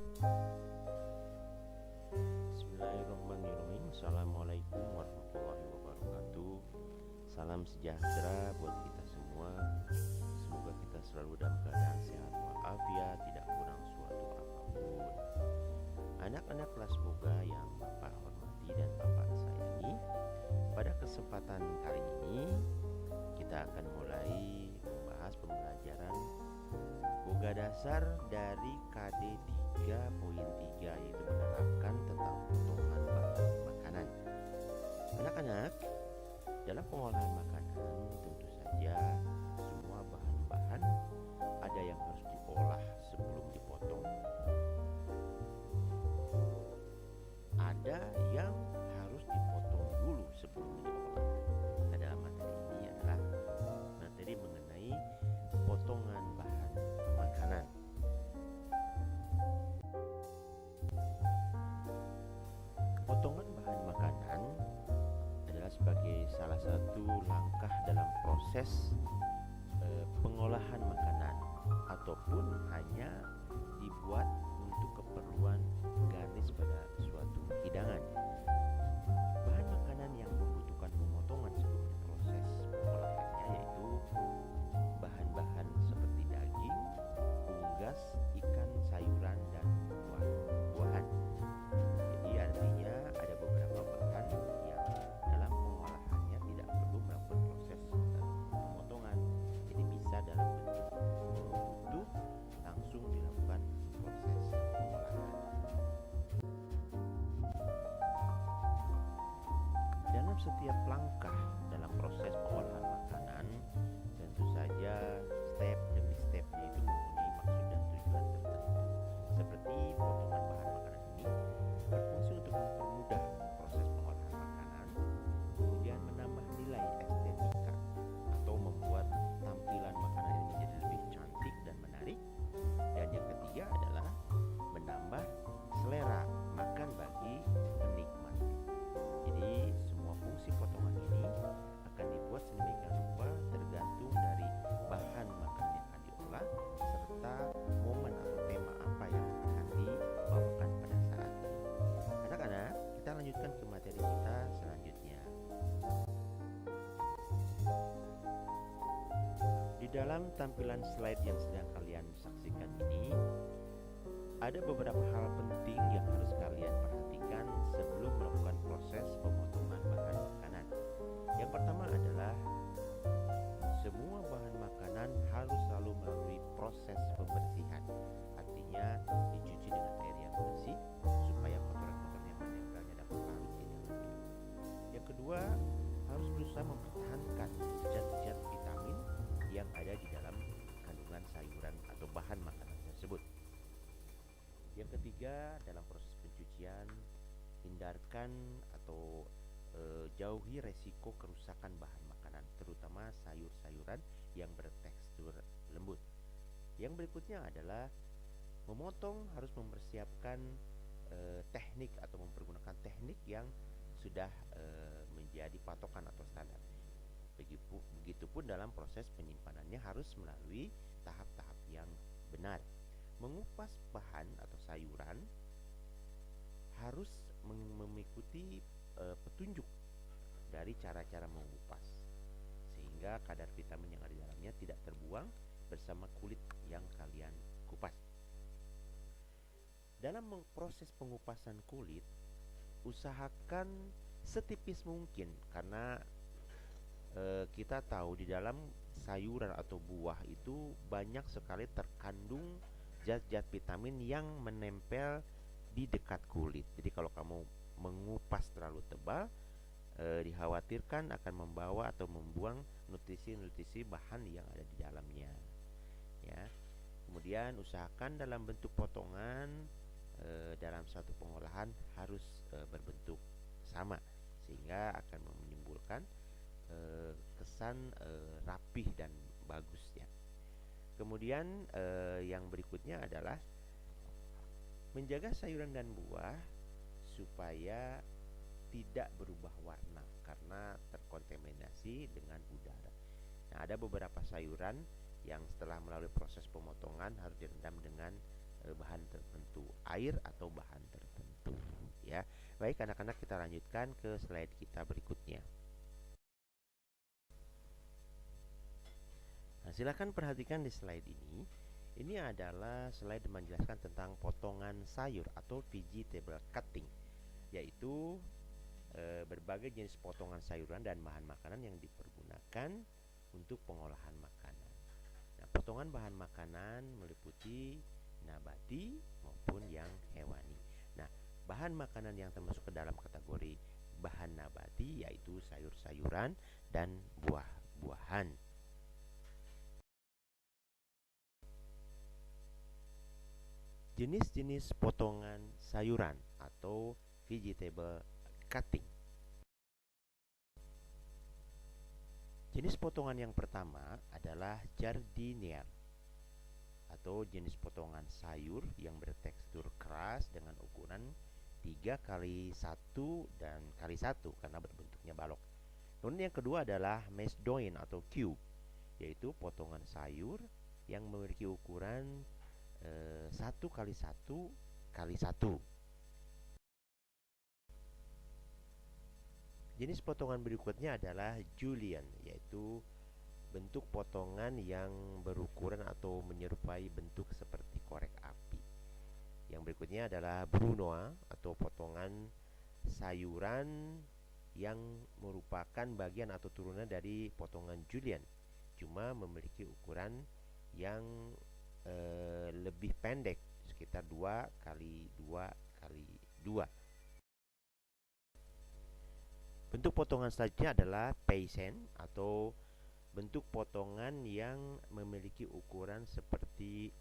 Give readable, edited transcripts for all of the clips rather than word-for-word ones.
Bismillahirrahmanirrahim. Assalamualaikum warahmatullahi wabarakatuh. Salam sejahtera buat kita semua. Semoga kita selalu dalam keadaan sehat walafiat, tidak kurang suatu apapun. Anak-anak kelas boga yang Bapak hormati dan Bapak sayangi, pada kesempatan kali ini kita akan mulai membahas pembelajaran boga dasar dari KD 3.3, yaitu menerapkan tentang potongan bahan makanan. Anak-anak, dalam pengolahan makanan tentu saja semua bahan-bahan ada yang harus diolah sebelum dipotong, ada yang harus dipotong dulu sebelum diolah. Nah, dalam materi ini adalah materi mengenai potongan bahan makanan. Potongan bahan makanan adalah sebagai salah satu langkah dalam proses pengolahan makanan ataupun hanya dibuat untuk keperluan garnis pada suatu hidangan. Bahan makanan yang membutuhkan pemotongan sebelum proses pengolahannya yaitu bahan-bahan seperti daging, unggas, ikan, sayuran, dan buah-buahan. Jadi artinya ada beberapa bahan yang dalam pengolahannya tidak perlu melakukan proses pemotongan. Jadi bisa dalam bentuk utuh langsung dilakukan proses pengolahan. Dalam setiap langkah dalam proses pengolahan makanan, tentu saja step demi stepnya itu mempunyai maksud dan tujuan tertentu. Seperti potongan bahan makanan ini berfungsi untuk mempermudah proses pengolahan makanan, kemudian menambah nilai estetika atau membuat tampilan makanan ini menjadi lebih cantik dan menarik. Dan yang ketiga adalah menambah selera makan bagi penikmat. Jadi semua fungsi potongan ini akan dibuat sedemikian rupa tergantung dari bahan makanan yang akan diolah serta momen atau tema apa yang akan dibawakan pada saat ini. Anak-anak, kita lanjutkan ke materi kita selanjutnya. Di dalam tampilan slide yang sedang kalian saksikan ini, ada beberapa hal penting yang harus kalian perhatikan sebelum melakukan proses pemotongan bahan makanan. Yang pertama adalah semua bahan makanan harus selalu melalui proses pembersihan. Artinya dicuci dengan air yang bersih supaya kotoran-kotoran yang menempelnya dapat larut di dalamnya. Yang kedua, harus berusaha mempertahankan zat-zat vitamin yang ada di dalam kandungan sayuran atau bahan makanan tersebut. Yang ketiga, dalam proses pencucian, hindarkan atau jauhi resiko kerusakan bahan makanan, terutama sayur-sayuran yang bertekstur lembut. Yang berikutnya adalah memotong, harus mempersiapkan teknik atau mempergunakan teknik yang sudah menjadi patokan atau standar. Begitupun dalam proses penyimpanannya harus melalui tahap-tahap yang benar. Mengupas bahan atau sayuran harus mengikuti petunjuk dari cara-cara mengupas sehingga kadar vitamin yang ada di dalamnya tidak terbuang bersama kulit yang kalian kupas. Dalam proses pengupasan kulit, usahakan setipis mungkin karena kita tahu di dalam sayuran atau buah itu banyak sekali terkandung zat-zat vitamin yang menempel di dekat kulit. Jadi kalau kamu mengupas terlalu tebal, dikhawatirkan akan membawa atau membuang nutrisi-nutrisi bahan yang ada di dalamnya. Ya. Kemudian usahakan dalam bentuk potongan dalam satu pengolahan harus berbentuk sama sehingga akan menimbulkan kesan rapih dan bagus ya. Kemudian yang berikutnya adalah menjaga sayuran dan buah supaya tidak berubah warna karena terkontaminasi dengan udara. Nah, ada beberapa sayuran yang setelah melalui proses pemotongan harus direndam dengan bahan tertentu, air atau bahan tertentu, ya. Baik anak-anak, kita lanjutkan ke slide kita berikutnya. Nah, silakan perhatikan di slide ini. Ini adalah slide menjelaskan tentang potongan sayur atau vegetable cutting, yaitu berbagai jenis potongan sayuran dan bahan makanan yang dipergunakan untuk pengolahan makanan. Nah, potongan bahan makanan meliputi nabati maupun yang hewani. Nah, bahan makanan yang termasuk ke dalam kategori bahan nabati yaitu sayur-sayuran dan buah-buahan. Jenis-jenis potongan sayuran atau vegetable cutting. Jenis potongan yang pertama adalah jardinier atau jenis potongan sayur yang bertekstur keras dengan ukuran 3 kali 1 dan kali 1 karena berbentuknya balok. Kemudian yang kedua adalah mesdoin atau cube, yaitu potongan sayur yang memiliki ukuran 1 kali 1 kali 1. Jenis potongan berikutnya adalah julienne, yaitu bentuk potongan yang berukuran atau menyerupai bentuk seperti korek api. Yang berikutnya adalah brunoise atau potongan sayuran yang merupakan bagian atau turunan dari potongan julienne, cuma memiliki ukuran yang lebih pendek, sekitar 2 kali 2 kali 2. Bentuk potongan selanjutnya adalah paysan atau bentuk potongan yang memiliki ukuran seperti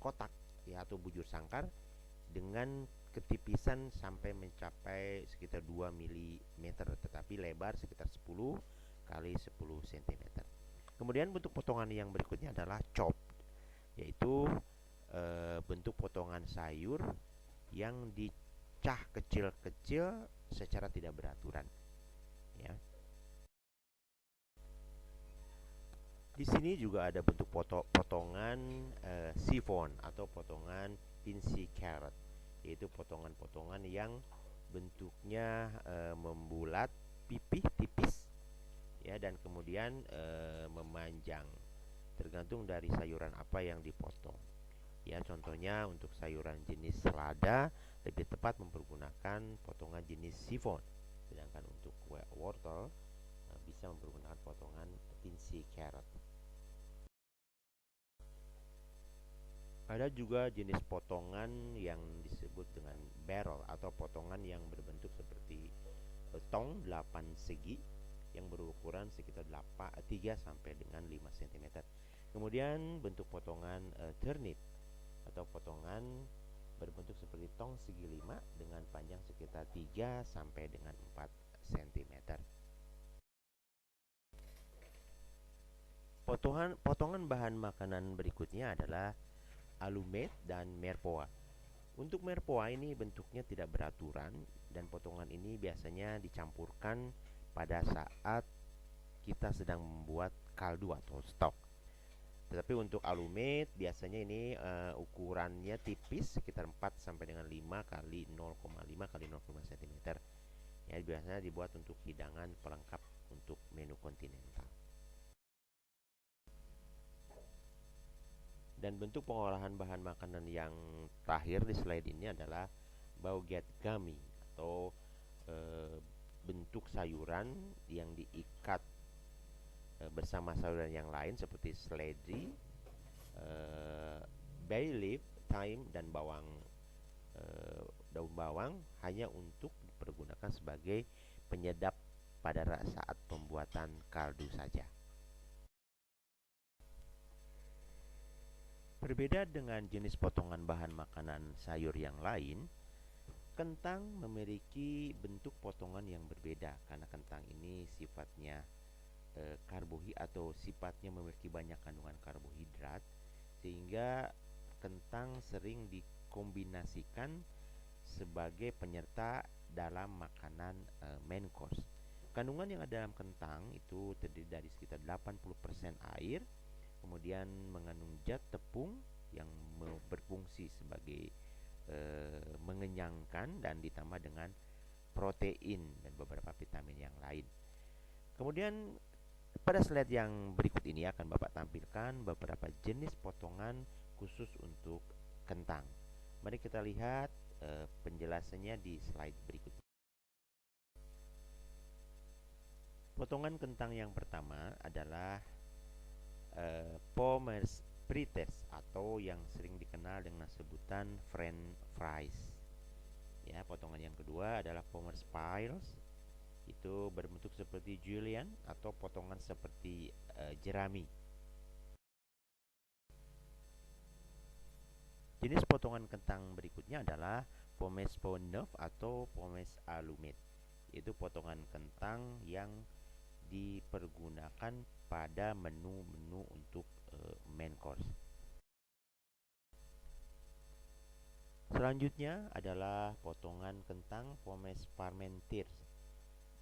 kotak, ya, atau bujur sangkar dengan ketipisan sampai mencapai sekitar 2 mm, tetapi lebar sekitar 10 kali 10 cm. Kemudian bentuk potongan yang berikutnya adalah chop, yaitu bentuk potongan sayur yang dicah kecil-kecil secara tidak beraturan, ya. Di sini juga ada bentuk potongan siphon atau potongan pincy carrot, yaitu potongan-potongan yang bentuknya membulat, pipih, tipis, ya, dan kemudian memanjang tergantung dari sayuran apa yang dipotong. Ya, contohnya untuk sayuran jenis selada lebih tepat mempergunakan potongan jenis siphon, sedangkan untuk wortel bisa mempergunakan potongan pincy carrot. Ada juga jenis potongan yang disebut dengan barrel atau potongan yang berbentuk seperti tong 8 segi yang berukuran sekitar 3 sampai dengan 5 cm. Kemudian bentuk potongan turnip atau potongan berbentuk seperti tong segi 5 dengan panjang sekitar 3 sampai dengan 4 cm. Potongan bahan makanan berikutnya adalah alumet dan merpoa. Untuk merpoa ini bentuknya tidak beraturan dan potongan ini biasanya dicampurkan pada saat kita sedang membuat kaldu atau stok. Tetapi untuk alumet biasanya ini ukurannya tipis sekitar 4 sampai dengan 5 kali 0,5 kali 0,5 cm. Ya, biasanya dibuat untuk hidangan pelengkap untuk menu kontinental. Dan bentuk pengolahan bahan makanan yang terakhir di slide ini adalah baguette gummy atau bentuk sayuran yang diikat bersama sayuran yang lain seperti seledri, bay leaf, thyme, dan daun bawang hanya untuk dipergunakan sebagai penyedap pada saat pembuatan kaldu saja. Berbeda dengan jenis potongan bahan makanan sayur yang lain, kentang memiliki bentuk potongan yang berbeda karena kentang ini sifatnya karbohidrat atau sifatnya memiliki banyak kandungan karbohidrat, sehingga kentang sering dikombinasikan sebagai penyerta dalam makanan main course. Kandungan yang ada dalam kentang itu terdiri dari sekitar 80% air, kemudian mengandung zat tepung yang berfungsi sebagai mengenyangkan dan ditambah dengan protein dan beberapa vitamin yang lain. Kemudian pada slide yang berikut ini akan Bapak tampilkan beberapa jenis potongan khusus untuk kentang. Mari kita lihat penjelasannya di slide berikut. Potongan kentang yang pertama adalah pommes frites atau yang sering dikenal dengan sebutan French fries. Ya, potongan yang kedua adalah pommes piles, itu berbentuk seperti julienne atau potongan seperti jerami. Jenis potongan kentang berikutnya adalah pommes pot neuf atau pommes allumette. Itu potongan kentang yang dipergunakan pada menu-menu untuk main course. Selanjutnya adalah potongan kentang pommes parmentiers,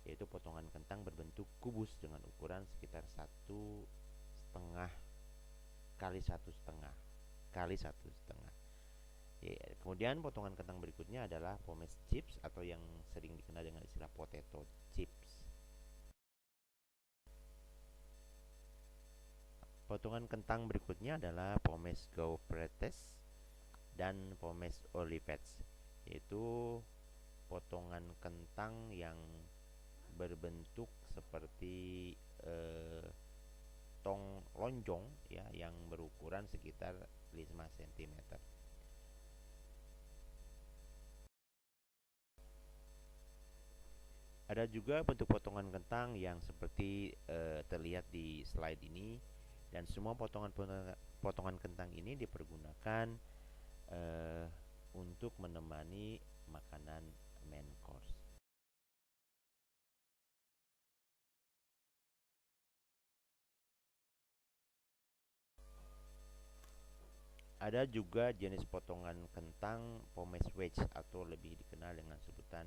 yaitu potongan kentang berbentuk kubus dengan ukuran sekitar 1,5 kali 1,5 kali 1,5. Ya, kemudian potongan kentang berikutnya adalah pommes chips atau yang sering dikenal dengan istilah potato chips. Potongan kentang berikutnya adalah pommes gaufrettes dan pommes olivettes, yaitu potongan kentang yang berbentuk seperti tong lonjong ya, yang berukuran sekitar 5 cm. Ada juga bentuk potongan kentang yang seperti terlihat di slide ini, dan semua potongan kentang ini dipergunakan untuk menemani makanan main course. Ada juga jenis potongan kentang pommes wedge atau lebih dikenal dengan sebutan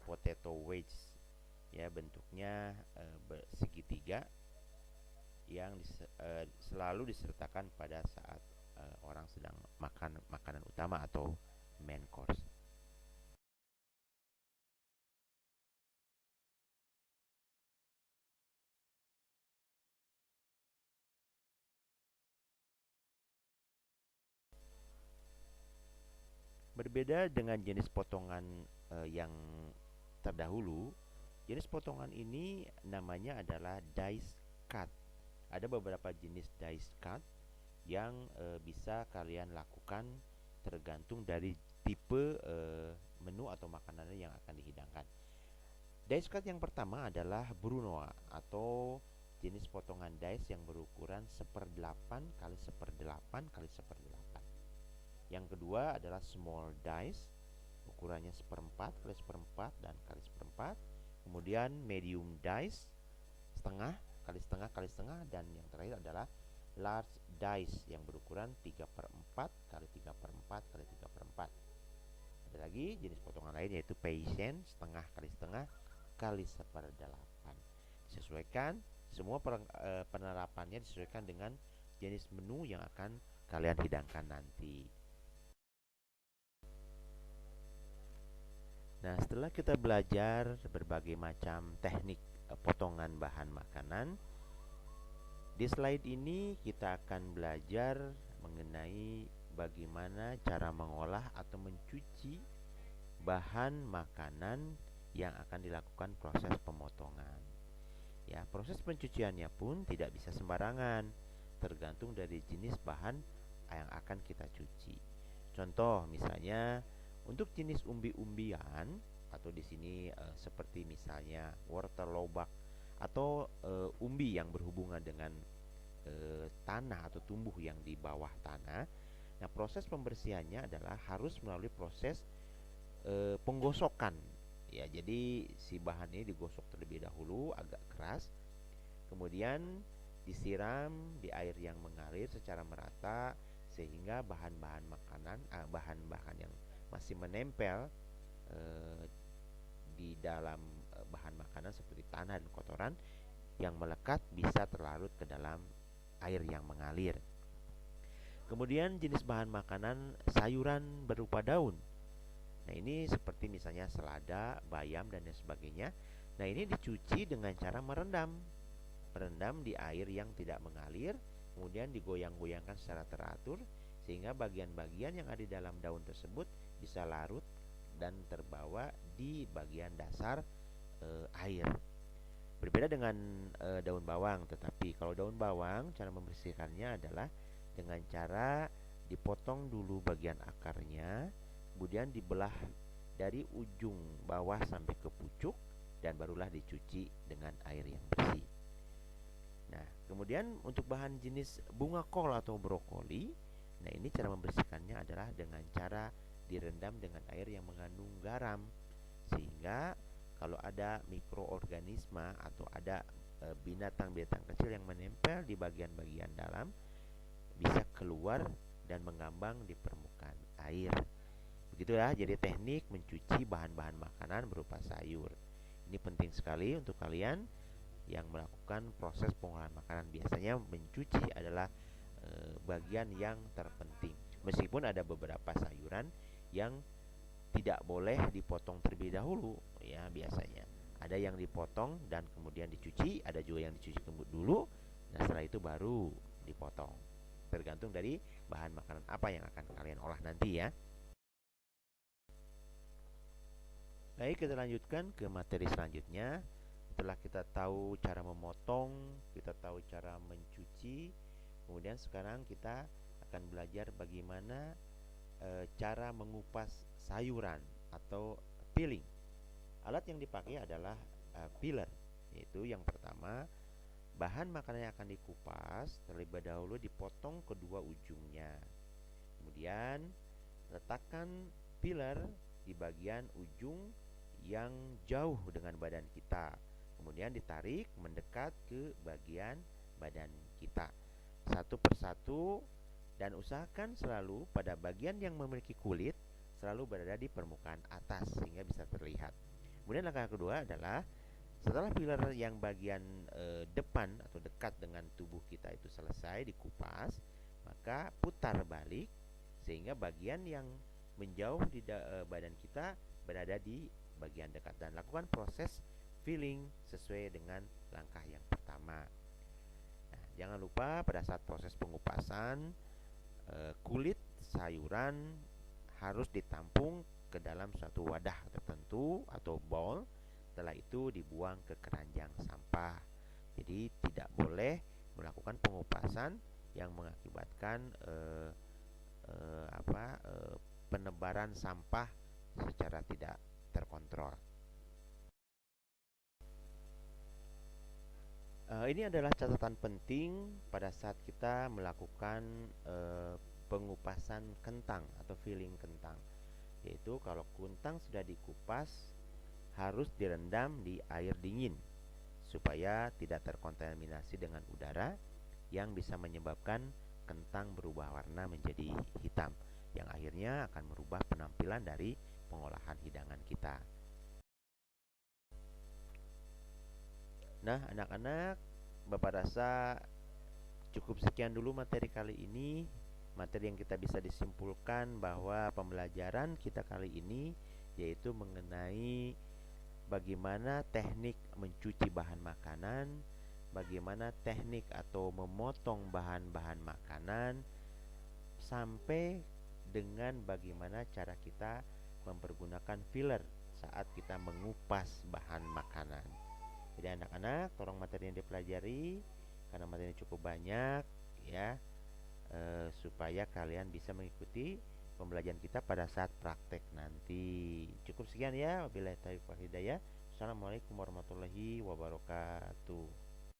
potato wedge. Ya, bentuknya segitiga yang selalu disertakan pada saat orang sedang makan makanan utama atau main course. Berbeda dengan jenis potongan yang terdahulu, jenis potongan ini namanya adalah dice cut. Ada beberapa jenis dice cut yang bisa kalian lakukan tergantung dari tipe menu atau makanan yang akan dihidangkan. Dice cut yang pertama adalah brunoise atau jenis potongan dice yang berukuran 1/8 kali 1/8 kali 1/8. Yang kedua adalah small dice, ukurannya 1/4 kali 1/4 dan kali 1/4. Kemudian medium dice, setengah kali setengah kali setengah, dan yang terakhir adalah large dice yang berukuran 3/4 kali 3/4 kali 3/4. Ada lagi jenis potongan lain yaitu paysan, setengah kali setengah kali 1/8. Disesuaikan, semua penerapannya disesuaikan dengan jenis menu yang akan kalian hidangkan nanti. Nah, setelah kita belajar berbagai macam teknik potongan bahan makanan, di slide ini kita akan belajar mengenai bagaimana cara mengolah atau mencuci bahan makanan yang akan dilakukan proses pemotongan. Ya, proses pencuciannya pun tidak bisa sembarangan, tergantung dari jenis bahan yang akan kita cuci. Contoh misalnya untuk jenis umbi-umbian atau di sini seperti misalnya wortel lobak atau umbi yang berhubungan dengan tanah atau tumbuh yang di bawah tanah. Nah, proses pembersihannya adalah harus melalui proses penggosokan. Ya, jadi si bahan ini digosok terlebih dahulu agak keras, kemudian disiram di air yang mengalir secara merata sehingga bahan-bahan makanan, bahan-bahan yang masih menempel di dalam bahan makanan seperti tanah dan kotoran yang melekat bisa terlarut ke dalam air yang mengalir. Kemudian jenis bahan makanan sayuran berupa daun. Nah, ini seperti misalnya selada, bayam, dan lain sebagainya. Nah, ini dicuci dengan cara merendam. Merendam di air yang tidak mengalir, kemudian digoyang-goyangkan secara teratur sehingga bagian-bagian yang ada di dalam daun tersebut bisa larut dan terbawa di bagian dasar air. Berbeda dengan daun bawang, tetapi kalau daun bawang cara membersihkannya adalah dengan cara dipotong dulu bagian akarnya, kemudian dibelah dari ujung bawah sampai ke pucuk dan barulah dicuci dengan air yang bersih. Nah, kemudian untuk bahan jenis bunga kol atau brokoli, nah ini cara membersihkannya adalah dengan cara direndam dengan air yang mengandung garam sehingga kalau ada mikroorganisme atau ada binatang-binatang kecil yang menempel di bagian-bagian dalam bisa keluar dan mengambang di permukaan air. Begitu ya, jadi teknik mencuci bahan-bahan makanan berupa sayur. Ini penting sekali untuk kalian yang melakukan proses pengolahan makanan. Biasanya mencuci adalah bagian yang terpenting. Meskipun ada beberapa sayuran yang tidak boleh dipotong terlebih dahulu ya, biasanya ada yang dipotong dan kemudian dicuci, ada juga yang dicuci dulu dan setelah itu baru dipotong, tergantung dari bahan makanan apa yang akan kalian olah nanti ya. Baik, kita lanjutkan ke materi selanjutnya. Setelah kita tahu cara memotong, kita tahu cara mencuci, kemudian sekarang kita akan belajar bagaimana cara mengupas sayuran atau peeling. Alat yang dipakai adalah peeler, yaitu yang pertama bahan makanan yang akan dikupas terlebih dahulu dipotong kedua ujungnya. Kemudian letakkan peeler di bagian ujung yang jauh dengan badan kita. Kemudian ditarik mendekat ke bagian badan kita satu persatu dan usahakan selalu pada bagian yang memiliki kulit selalu berada di permukaan atas sehingga bisa terlihat. Kemudian langkah kedua adalah setelah peeler yang bagian depan atau dekat dengan tubuh kita itu selesai dikupas, maka putar balik sehingga bagian yang menjauh di badan kita berada di bagian dekat dan lakukan proses filling sesuai dengan langkah yang pertama. Nah, jangan lupa pada saat proses pengupasan kulit sayuran harus ditampung ke dalam suatu wadah tertentu atau bowl. Setelah itu dibuang ke keranjang sampah. Jadi tidak boleh melakukan pengupasan yang mengakibatkan penebaran sampah secara tidak terkontrol. Ini adalah catatan penting pada saat kita melakukan pengupasan kentang atau filling kentang, yaitu kalau kentang sudah dikupas harus direndam di air dingin supaya tidak terkontaminasi dengan udara yang bisa menyebabkan kentang berubah warna menjadi hitam yang akhirnya akan merubah penampilan dari pengolahan hidangan kita. Nah, anak-anak, Bapak rasa cukup sekian dulu materi kali ini. Materi yang kita bisa disimpulkan bahwa pembelajaran kita kali ini yaitu mengenai bagaimana teknik mencuci bahan makanan, bagaimana teknik atau memotong bahan-bahan makanan, sampai dengan bagaimana cara kita mempergunakan filler saat kita mengupas bahan makanan. Jadi anak-anak, tolong materi yang dipelajari karena materinya cukup banyak ya, supaya kalian bisa mengikuti pembelajaran kita pada saat praktek nanti. Cukup sekian ya, wabillahi taufiq wal hidayah. Assalamualaikum warahmatullahi wabarakatuh.